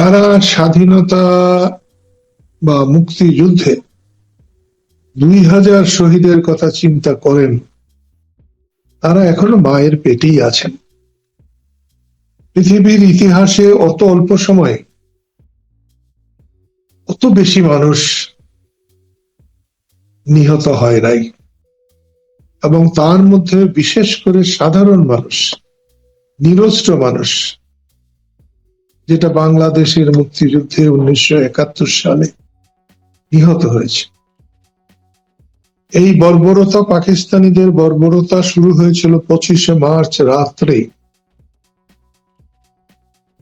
তারা স্বাধীনতা বা মুক্তিযুদ্ধে 2000 শহীদের কথা চিন্তা করেন, তারা এখনো মায়ের পেটেই আছেন। পৃথিবীর ইতিহাসে অত অল্প সময়ে অত বেশি মানুষ নিহত হয় নাই, এবং তার মধ্যে বিশেষ করে সাধারণ মানুষ, নিরস্ত্র মানুষ, যেটা বাংলাদেশের মুক্তিযুদ্ধে 1971 সালে নিহত হয়েছে। এই বর্বরতা, পাকিস্তানিদের বর্বরতা শুরু হয়েছিল 25শে মার্চ রাত্রে।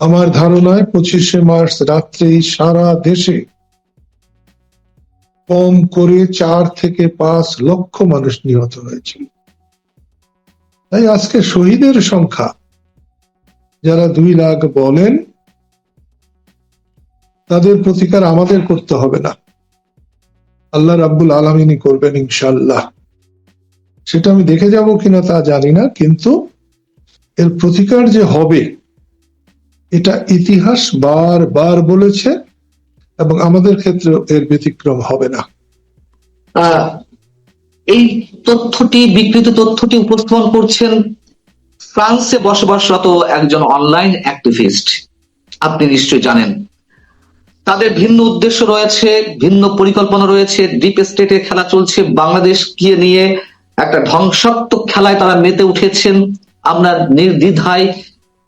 আমার ধারণায় 25শে মার্চ রাত্রেই সারা দেশে কম করে 4 থেকে 5 লক্ষ মানুষ নিহত হয়েছিল। তাই আজকে শহীদের সংখ্যা যারা 2 লাখ বলেন, তাদের প্রতিকার আমাদের করতে হবে না, আল্লাহ রাব্বুল আলামিনই করবেন ইনশাআল্লাহ। সেটা আমি দেখে যাব কিনা তা জানি না, কিন্তু এর প্রতিকার যে হবে এটা ইতিহাস বারবার বলেছে, এবং আমাদের ক্ষেত্রে এর ব্যতিক্রম হবে না। এই তথ্যটি, বিকৃত তথ্যটি উপস্থাপন করছেন ফ্রান্সে বসবাসরত একজন অনলাইন অ্যাক্টিভিস্ট। আপনি নিশ্চয়ই জানেন তাদের ভিন্ন উদ্দেশ্য রয়েছে, ভিন্ন পরিকল্পনা রয়েছে, ডিপ স্টেটে খেলা চলছে। বাংলাদেশকে নিয়ে একটা ধ্বংসাত্মক খেলায় তারা মেতে উঠেছেন। আমরা নির্দ্বিধায়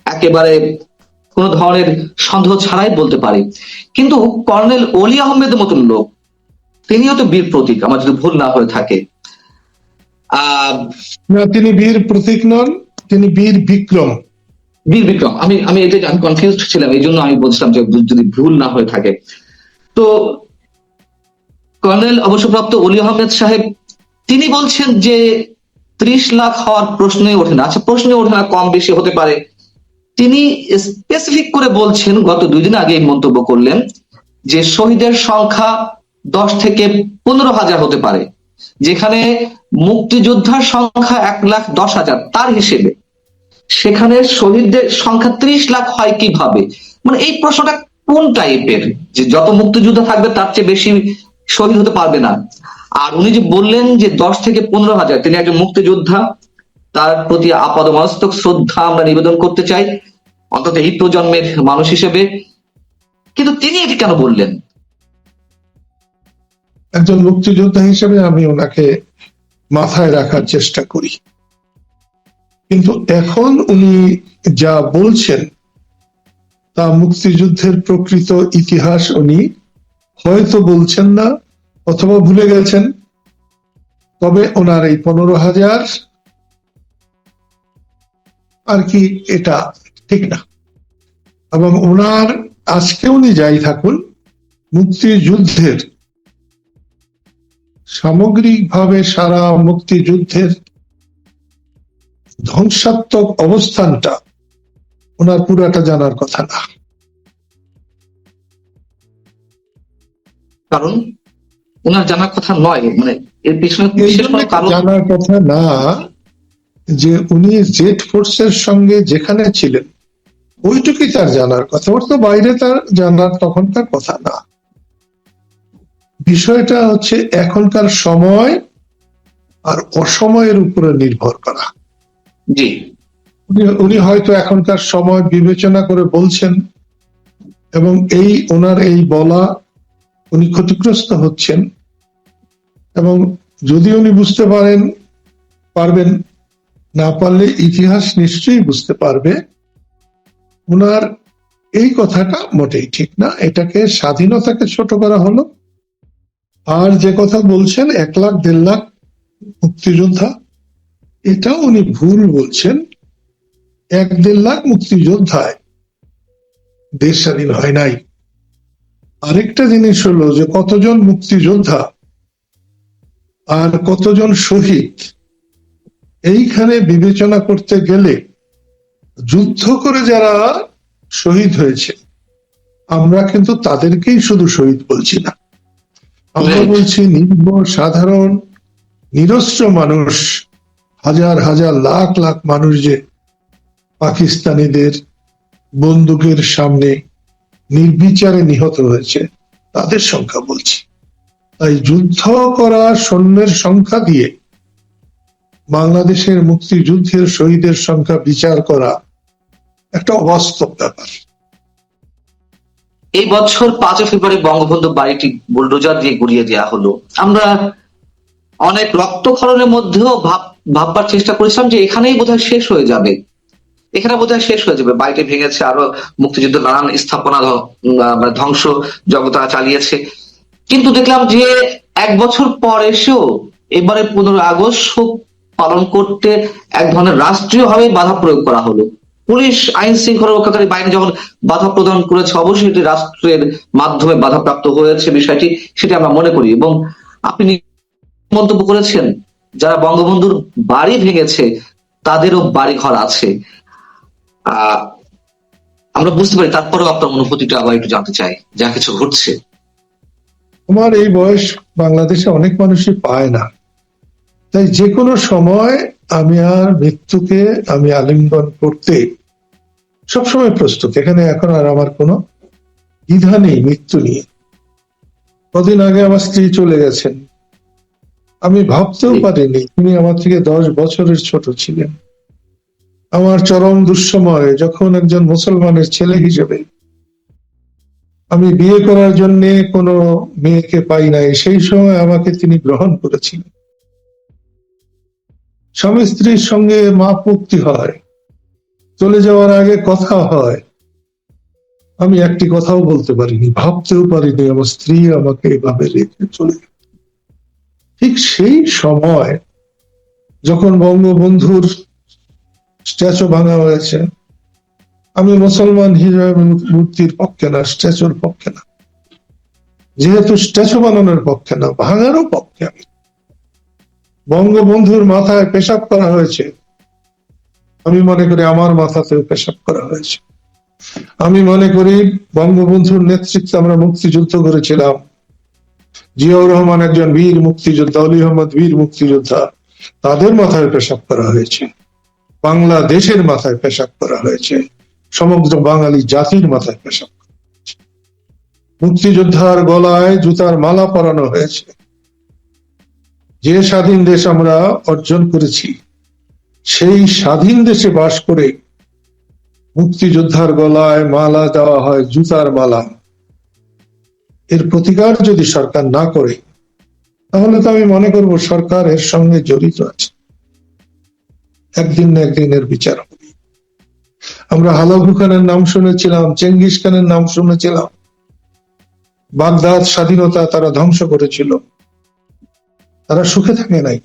একেবারে কোন ধরনের সন্দেহ ছাড়াই বলতে পারি। কিন্তু কর্নেল অলি আহমেদের মতন লোক, তিনিও তো বীর প্রতীক, আমার যদি ভুল না হয়ে থাকে। না, তিনি বীর প্রতীক নন, তিনি বীর বিক্রম। বীর বিক্রম, আমি এটা আমি কনফিউজড ছিলাম, এই জন্য আমি বলছিলাম যে যদি ভুল না হয়ে থাকে। তো কর্নেল অবসরপ্রাপ্ত অলি আহমেদ সাহেব তিনি বলছেন যে 30 লাখ হওয়ার প্রশ্নই ওঠে না। আচ্ছা, প্রশ্নই ওঠে না, কম বেশি হতে পারে। তিনি স্পেসিফিক করে বলছেন, গত 2 দিন আগে মন্তব্য করলেন যে শহীদের সংখ্যা 10 থেকে 15,000 হতে পারে, যেখানে মুক্তিযোদ্ধার সংখ্যা 1,10,000 তার হিসেবে, সেখানে শহীদদের সংখ্যা 30 লাখ হয় কিভাবে? মানে এই প্রশ্নটা কোন টাইপের, যে যত মুক্তিযোদ্ধা থাকবে তার চেয়ে বেশি শহীদ হতে পারবে না। আর উনি যে বললেন যে 10 থেকে 15,000, তিনি একজন মুক্তিযোদ্ধা, তার প্রতি আপাদমস্তক শ্রদ্ধা আমরা নিবেদন করতে চাই, অন্তত এই প্রজন্মের মানুষ হিসেবে। কিন্তু তিনি এটি কেন বললেন? একজন মুক্তিযোদ্ধা হিসেবে আমি ওনাকে মাথায় রাখার চেষ্টা করি, কিন্তু এখন উনি যা বলছেন তা মুক্তিযুদ্ধের প্রকৃত ইতিহাস উনি হয়তো বলছেন না, অথবা ভুলে গেছেন। তবে ওনার এই 15,000 আর কি, এটা ঠিক না। এবং ওনার আজকে উনি যাই থাকুন, মুক্তিযুদ্ধের সামগ্রিকভাবে সারা মুক্তিযুদ্ধের ধ্বংসাত্মক অবস্থানটা ওনার পুরাটা জানার কথা না। কারণ ওনার জানার কথা নয়, মানে এর পিছনে বিশেষ কোনো কারণ জানার কথা না, যে উনি জেড ফোর্সের সঙ্গে যেখানে ছিলেন ওইটুকুই তার জানার কথা, ওর তো বাইরে তার জানার তখনকার কথা না। বিষয়টা হচ্ছে এখনকার সময় আর অসময়ের উপরে নির্ভর করা। জি, উনি হয়তো এখনকার সময় বিবেচনা করে বলছেন, এবং এই ওনার এই বলা উনি ক্ষতিগ্রস্ত হচ্ছেন। এবং যদি উনি বুঝতে পারবেন, না পারলে ইতিহাস নিশ্চয়ই বুঝতে পারবে, ওনার এই কথাটা মোটেই ঠিক না। এটাকে স্বাধীনতাকে ছোট করা হলো। আর যে কথা বলছেন 1 লাখ 1.5 লাখ মুক্তিযোদ্ধা, এটাও উনি ভুল বলছেন। 1-1.5 লাখ মুক্তিযোদ্ধায় দেশ স্বাধীন হয় নাই। আরেকটা জিনিস হলো যে কতজন মুক্তিযোদ্ধা আর কতজন শহীদ, এইখানে বিবেচনা করতে গেলে যুদ্ধ করে যারা শহীদ হয়েছে আমরা কিন্তু তাদেরকেই শুধু শহীদ বলছি না, আমরা বলছি সাধারণ নিরস্ত্র মানুষ, হাজার হাজার লাখ লাখ মানুষ যে পাকিস্তানিদের বন্দুকের সামনে নির্বিচারে নিহত হয়েছে তাদের সংখ্যা বলছি। তাই যুদ্ধ করা সৈন্যের সংখ্যা দিয়ে বাংলাদেশের মুক্তিযুদ্ধের শহীদের সংখ্যা বিচার করা একটা অবাস্তব ব্যাপার। এই বছর 5 ফেব্রুয়ারি বঙ্গবন্ধু বাড়িটি বুলডোজার দিয়ে গুড়িয়ে দেওয়া হলো। আমরা অনেক রক্তক্ষরণের মধ্যেও ভাববার চেষ্টা করেছিলাম যে এখানেই বোধহয় শেষ হয়ে যাবে, এখানে বোধহয় শেষ হয়ে যাবে। বাড়িটি ভেঙেছে, আরো মুক্তিযুদ্ধ নানান স্থাপনা মানে ধ্বংস জগতা চালিয়েছে। কিন্তু দেখলাম যে 1 বছর পর এসেও এবারে 15 আগস্ট শোক পালন করতে এক ধরনের রাষ্ট্রীয়ভাবে বাধা প্রয়োগ করা হলো। পুলিশ আইন শৃঙ্খলা রক্ষাকারী বাহিনী যখন বাধা প্রদান করেছে, অবশ্যই এটি রাষ্ট্রের মাধ্যমে বাধাপ্রাপ্ত হয়েছে বিষয়টি, সেটা আমরা মনে করি। এবং আপনি মন্তব্য করেছেন যারা বঙ্গবন্ধুর বাড়ি ভেঙেছে তাদেরও বাড়ি ঘর আছে। আমরা বুঝতে পারি, তারপরেও আপনার অনুভূতিটা আবার একটু জানতে চাই, যা কিছু ঘটছে। আমার এই বয়স বাংলাদেশে অনেক মানুষই পায় না, তাই যে কোনো সময় আমি আর মৃত্যুকে আমি আলিঙ্গন করতে সবসময় প্রস্তুত। এখানে এখন আর আমার কোনো দ্বিধা নেই মৃত্যু নিয়ে। কদিন আগে আমার স্ত্রী চলে গেছেন, আমি ভাবতেও পারিনি। তিনি আমার থেকে 10 বছরের ছোট ছিলেন। আমার চরম দুঃসময়ে যখন একজন মুসলমানের ছেলে হিসেবে আমি বিয়ে করার জন্য কোনো মেয়েকে পাই নাই, সেই সময় আমাকে তিনি গ্রহণ করেছিলেন। স্বামী স্ত্রীর সঙ্গে মাপ মুক্তি হয়, চলে যাওয়ার আগে কথা হয়। আমি একটি কথাও বলতে পারিনি, ভাবতেও পারিনি আমার স্ত্রী আমাকে এভাবে রেখে চলে গেল। ঠিক সেই সময় যখন বঙ্গবন্ধুর স্ট্যাচু ভাঙা হয়েছে, আমি মুসলমান হিসেবে মূর্তির পক্ষে না, স্ট্যাচুর পক্ষে না। যেহেতু স্ট্যাচু বানানোর পক্ষে না, ভাঙারও পক্ষে আমি। বঙ্গবন্ধুর মাথায় পেশাব করা হয়েছে, আমি মনে করি আমার মাথাতেও পেশাব করা হয়েছে। আমি মনে করি বঙ্গবন্ধুর নেতৃত্বে আমরা মুক্তিযুদ্ধ করেছিলাম। জিয়াউর রহমান একজন বীর মুক্তিযোদ্ধা, অলি আহমদ বীর মুক্তিযোদ্ধা, তাদের মাথায় পেশাব করা হয়েছে, বাংলাদেশের মাথায় পেশাব করা হয়েছে, সমগ্র বাঙালি জাতির মাথায় পেশাব করা হয়েছে। মুক্তিযোদ্ধার গলায় জুতার মালা পরানো হয়েছে। যে স্বাধীন দেশ আমরা অর্জন করেছি, সেই স্বাধীন দেশে বাস করে মুক্তিযোদ্ধার গলায় মালা দেওয়া হয়, জুতার মালা। এর প্রতিকার যদি সরকার না করে, তাহলে তো আমি মনে করব সরকার এর সঙ্গে জড়িত আছে। একদিন না একদিন এর বিচার হবে। আমরা হালাকু খানের নাম শুনেছিলাম, চেঙ্গিস খানের নাম শুনেছিলাম। বাগদাদ স্বাধীনতা তারা ধ্বংস করেছিল, তারা সুখে থাকে নাই।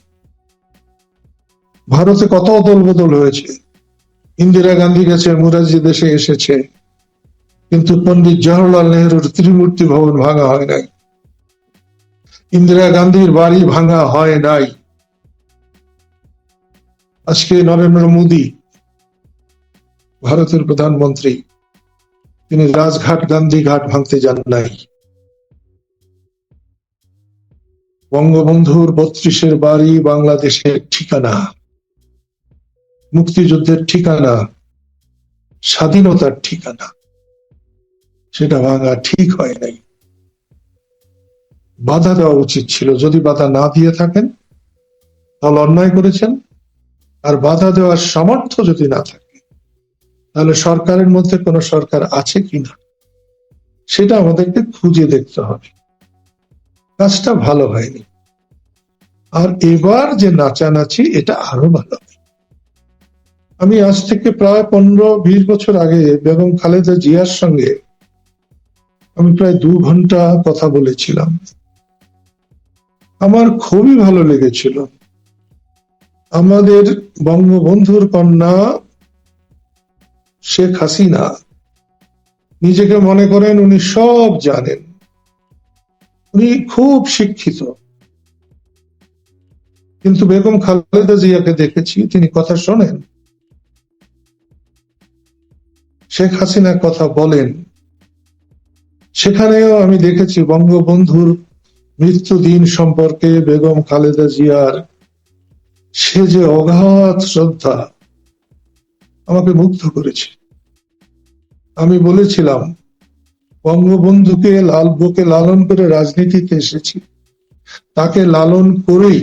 ভারতে কত অদল বদল হয়েছে। ইন্দিরা গান্ধী গেছে, মুরারজি দেশে এসেছে, কিন্তু পন্ডিত জওহরলাল নেহরুর ত্রিমূর্তি ভবন ভাঙা হয় নাই, ইন্দিরা গান্ধীর বাড়ি ভাঙা হয় নাই। আজকে নরেন্দ্র মোদী ভারতের প্রধানমন্ত্রী, তিনি রাজঘাট গান্ধী ঘাট ভাঙতে যান নাই। বঙ্গবন্ধুর 32 বাড়ি বাংলাদেশের ঠিকানা, মুক্তিযুদ্ধের ঠিকানা, স্বাধীনতার ঠিকানা, সেটা ভাঙা ঠিক হয় নাই। বাধা দেওয়া উচিত ছিল। যদি বাধা না দিয়ে থাকেন তাহলে অন্যায় করেছেন, আর বাধা দেওয়ার সামর্থ্য যদি না থাকে, তাহলে সরকারের মধ্যে কোন সরকার আছে কিনা সেটা আমাদেরকে খুঁজে দেখতে হবে। কাজটা ভালো হয়নি। আর এবার যে নাচানাচি, এটা আরো ভালো হয়। আমি আজ থেকে প্রায় 15-20 বছর আগে বেগম খালেদা জিয়ার সঙ্গে আমি প্রায় 2 ঘন্টা কথা বলেছিলাম। আমার খুবই ভালো লেগেছিল। আমাদের বঙ্গবন্ধুর কন্যা শেখ হাসিনা নিজেকে মনে করেন উনি সব জানেন, উনি খুব শিক্ষিত। কিন্তু বেগম খালেদা জিয়াকে দেখেছি, তিনি কথা শোনেন, শেখ হাসিনা কথা বলেন। সেখানেও আমি দেখেছি বঙ্গবন্ধুর মৃত্যুদিন সম্পর্কে বেগম খালেদা জিয়ার সে যে অগাধ শ্রদ্ধা আমাকে মুগ্ধ করেছে। আমি বলেছিলাম বঙ্গবন্ধুকে বুকে লালন করে রাজনীতিতে এসেছি, তাকে লালন করেই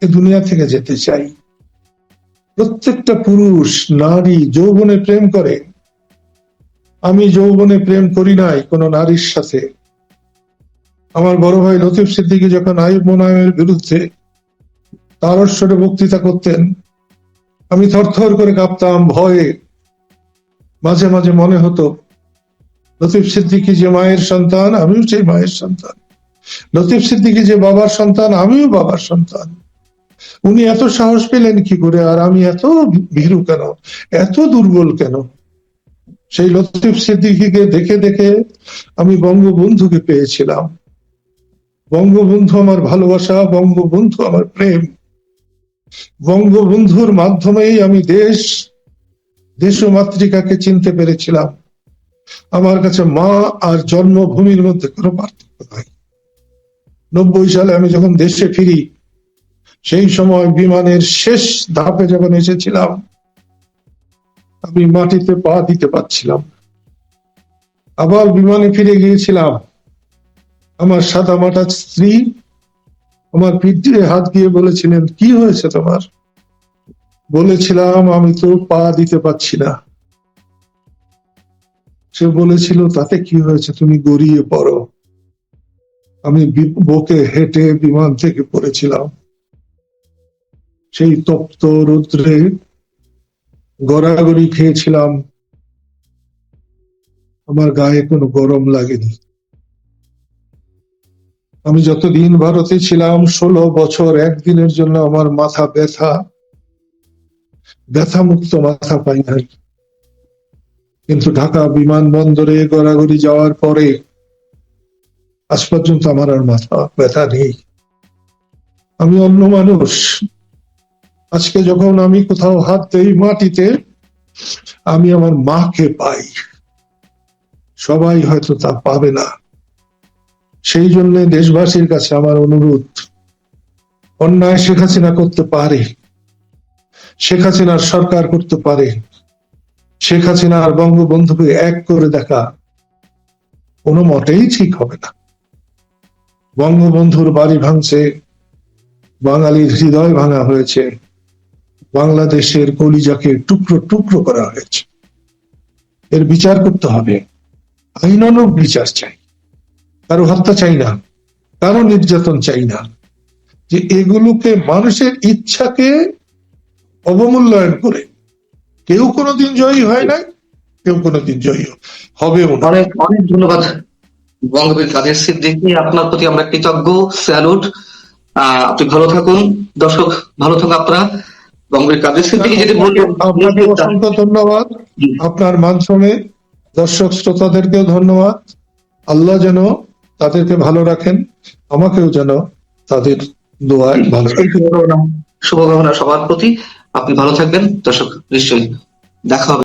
এ দুনিয়া থেকে যেতে চাই। প্রত্যেকটা পুরুষ নারী যৌবনে প্রেম করে। আমি যৌবনে প্রেম করি নাই কোন নারীর সাথে। আমার বড় ভাই লতিফ সিদ্দিকী যখন আইয়ুব মোনায়েমের বিরুদ্ধে তারস্বরে বক্তৃতা করতেন, আমি থরথর করে কাঁপতাম ভয়ে। মাঝে মাঝে মনে হতো লতিফ সিদ্দিকী যে মায়ের সন্তান, আমিও সেই মায়ের সন্তান। লতিফ সিদ্দিকী যে বাবার সন্তান, আমিও বাবার সন্তান। উনি এত সাহস পেলেন কি করে, আর আমি এত ভীরু কেন, এত দুর্বল কেন? সেই লতিফ সিদ্দিকীকে দেখে দেখে আমি বঙ্গবন্ধুকে পেয়েছিলাম। বঙ্গবন্ধু আমার ভালোবাসা, বঙ্গবন্ধু আমার প্রেম। বঙ্গবন্ধুর মাধ্যমেই আমি দেশ ও মাতৃকাকে চিনতে পেরেছিলাম। আমার কাছে মা আর জন্মভূমির মধ্যে কোনো পার্থক্য নাই। 90 সালে আমি যখন দেশে ফিরি, সেই সময় বিমানের শেষ ধাপে যখন এসেছিলাম, আমি মাটিতে পা দিতে পারছিলাম। আবার বিমানে ফিরে গিয়েছিলাম, আমার সাদা মাটা স্ত্রী আমার পিঠ দিয়ে হাত দিয়ে বলেছিলেন, কি হয়েছে তোমার? বলেছিলাম, আমি তো পা দিতে পারছি না। সে বলেছিল, তাতে কি হয়েছে, তুমি গড়িয়ে পড়ো। আমি বুকে হেঁটে বিমান থেকে পড়েছিলাম। সেই তপ্ত রৌদ্রে গড়াগড়ি খেয়েছিলাম, আমার গায়ে কোনো গরম লাগেনি। আমি যতদিন ভারতে ছিলাম, 16 বছর, একদিনের জন্য আমার মাথা ব্যথা মুক্ত মাথা পাই নাই। কিন্তু ঢাকা বিমানবন্দরে গড়াগড়ি যাওয়ার পরে আজ পর্যন্ত আমার আর মাথা ব্যথা নেই। আমি অন্য মানুষ। আজকে যখন আমি কোথাও হাত দেই মাটিতে, আমি আমার মাকে পাই। সবাই হয়তো তা পাবে না। সেই জন্য দেশবাসীর কাছে আমার অনুরোধ, অন্যায় শেখ হাসিনা করতে পারে, শেখ হাসিনার সরকার করতে পারে, শেখ হাসিনা আর বঙ্গবন্ধুকে এক করে দেখা কোনো মতেই ঠিক হবে না। বঙ্গবন্ধুর বাড়ি ভাঙছে, বাঙালির হৃদয় ভাঙা হয়েছে, বাংলাদেশের কলিজাকে টুকরো টুকরো করা হয়েছে। এর বিচার করতে হবে, আইনানুগ বিচার চাই। কারো হত্যা চাই না, কারো নির্যাতন চাই না। যে এগুলোকে মানুষের ইচ্ছাকে অবমূল্যায়ন করে কেউ কোনোদিন জয়ী হয় নাই, কেউ কোনোদিন জয়ী হবেও না। অনেক অনেক ধন্যবাদ বঙ্গবীর কাদের সিদ্দিকী, আপনার প্রতি আমরা কৃতজ্ঞ, স্যালুট। আপনি ভালো থাকুন, দর্শক ভালো থাকুন। আপনারা বঙ্গবীর কাদের সিদ্দিকী যেটি বললেন, আপনাকে অসংখ্য ধন্যবাদ, আপনার মাধ্যমে দর্শক শ্রোতাদেরকেও ধন্যবাদ। আল্লাহ যেন তাদেরকে ভালো রাখেন, আমাকেও যেন তাদের দোয়ায় ভালো রাখেন। শুভকামনা সবার প্রতি। আপনি ভালো থাকবেন দর্শক, নিশ্চয়ই দেখা হবে।